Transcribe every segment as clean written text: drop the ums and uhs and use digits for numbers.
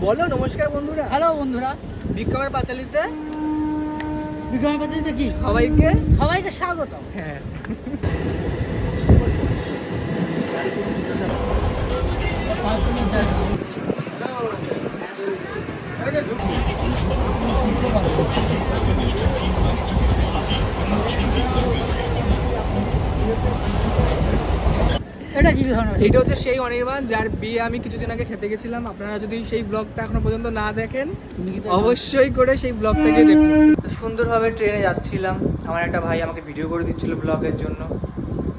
বলো নমস্কার বন্ধুরা। হ্যালো বন্ধুরা, বিক্রমের পাঁচালিতে বিক্রমের পাঁচালিতে কি সবাইকে স্বাগত। হ্যাঁ। এটা কি ধরনের? এটা হচ্ছে সেই অনির্বাণ যার বিয়ে আমি কিছুদিন আগে খেতে গেছিলাম। আপনারা যদি সেই ব্লগটা এখনো পর্যন্ত না দেখেন অবশ্যই করে সেই ব্লগটাকে দেখুন। সুন্দরভাবে ট্রেনে যাচ্ছিলাম, আমার একটা ভাই আমাকে ভিডিও করে দিচ্ছিল ব্লগের জন্য,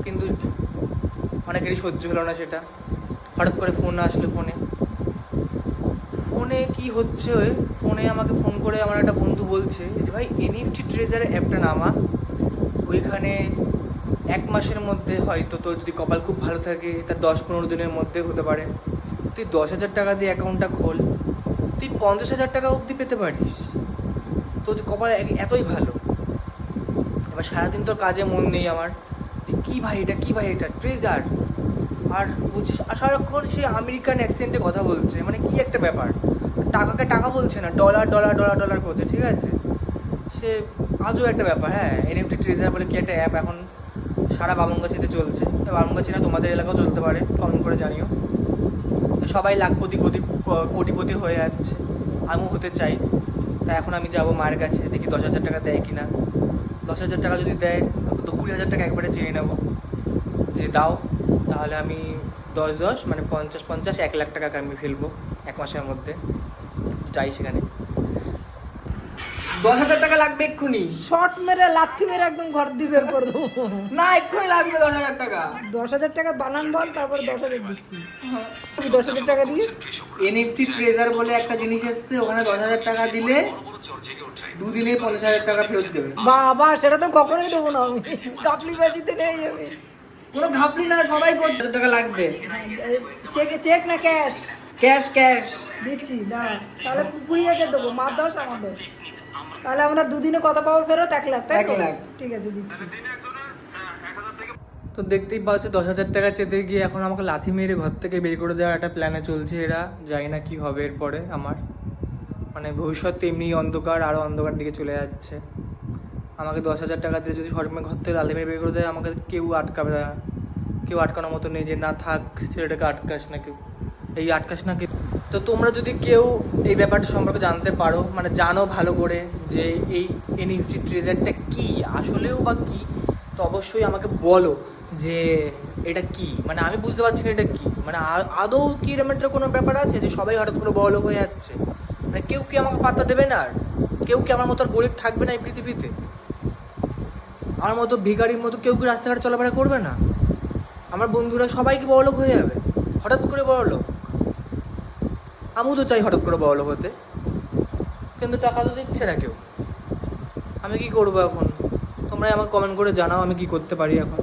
কিন্তু অনেকেরই সহ্য হলো না সেটা। হঠাৎ করে ফোন আসলো, ফোনে কি হচ্ছে, ফোনে আমাকে ফোন করে আমার একটা বন্ধু বলছে যে ভাই এনএফটি ট্রেজারের অ্যাপটা নামা, ওইখানে 1 মাসের মধ্যে হয়তো তোর যদি কপাল খুব ভালো থাকে তার 10-15 দিনের মধ্যে হতে পারে, তুই 10,000 টাকা দিয়ে অ্যাকাউন্টটা খোল, তুই 50,000 টাকা অবধি পেতে পারিস, তোর কপাল এতই ভালো। এবার সারাদিন তোর কাজে মন নেই আমার, যে কী ভাই এটা ট্রেজার, আর বুঝছিস সারাক্ষণ সে আমেরিকান অ্যাকসেন্টে কথা বলছে, মানে কি একটা ব্যাপার, টাকাকে টাকা বলছে না, ডলার ডলার ডলার ডলার করছে, ঠিক আছে। সে আজও একটা ব্যাপার। হ্যাঁ, এনএফটি ট্রেজার বলে কি একটা অ্যাপ এখন সারা বামুনগাছিতে চলছে, বামুনগাছি না তোমাদের এলাকাও চলতে পারে, কমেন্ট করে জানিও। তো সবাই লাখপতি কোটিপতি হয়ে যাচ্ছে, আমিও হতে চাই। তা এখন আমি যাবো মায়ের কাছে, দেখি 10,000 টাকা দেয় কি না। 10,000 টাকা যদি দেয় তো 20,000 টাকা একবারে চেয়ে নেবো, যে দাও, তাহলে আমি 10-10 মানে 50-50 1 লাখ টাকা আমি ফেলবো 1 মাসের মধ্যে। যাই সেখানে, 10,000 টাকা লাগবে এক্ষুনি, শর্ট মেরে লাথি মেরে একদম ঘর দিয়ে বের করে দেবো। না এক্ষুনি লাগবে 10,000 টাকা। 10,000 টাকা বানান বল, তারপর 10,000 দিচ্ছি। 10,000 টাকা দিয়ে এনএফটি ট্রেজার বলে একটা জিনিস এসছে, ওখানে 10,000 টাকা দিলে দুদিনে 50,000 টাকা ফেরত দেবে। বাবা, সেটা তো কখনোই দেবো না আমি, কাপলি বাজিতে নেই আমি। কোনো ঘাপলি না, সবাই করছে। 10,000 টাকা লাগবে। চেক না ক্যাশ? ক্যাশ দিচ্ছি, দাঁড়া। তাহলে 20,000 দেবো, মা 10 আমার 10, তাহলে আমরা দুদিনে কত পাবো ফেরত? 1 লাখ, তাই তো? 1 লাখ। ঠিক আছে, দিচ্ছি। তো দেখতেই পাচ্ছ 10,000 টাকা চেতে গিয়ে এখন আমাকে লাথি মেরে ঘর থেকে বের করে দেওয়ার একটা প্ল্যানে চলছে এরা। জানি না কি হবে এরপরে আমার, মানে ভবিষ্যৎ এমনি অন্ধকার, আরও অন্ধকার দিকে চলে যাচ্ছে। আমাকে 10,000 টাকা দিয়ে যদি সরকার ঘর থেকে লাথি মেরে বের করে দেয়, আমাকে কেউ আটকাবে না, কেউ আটকানোর মতো নেই যে না থাক ছেলেটাকে আটকাস না, আটকাস না কেউ। তো তোমরা যদি কেউ এই ব্যাপারটা সম্পর্কে জানতে পারো, মানে জানো ভালো করে যে এই এনএফটি ট্রেজারটা কি আসলেও বা কি, তো অবশ্যই আমাকে বলো যে এটা কি, মানে আমি বুঝতে পারছি না এটা কি, মানে আদৌ কি এরকম একটা কোনো ব্যাপার আছে যে সবাই হঠাৎ করে বড় হয়ে যাচ্ছে, মানে কেউ কি আমাকে পাত্তা দেবে না, আর কেউ কি আমার মতো আর গরিব থাকবে না এই পৃথিবীতে, আমার মতো ভিখারির মতো কেউ কি রাস্তাঘাটে চলাফেরা করবে না, আমার বন্ধুরা সবাই কি বড়লোক হয়ে যাবে হঠাৎ করে বড়লোক? আমিও তো চাই হঠাৎ করে বড়লোক হতে, কিন্তু টাকা তো দিচ্ছে না কেউ। আমি কি করবো এখন? তোমরাই আমাকে কমেন্ট করে জানাও আমি কি করতে পারি এখন।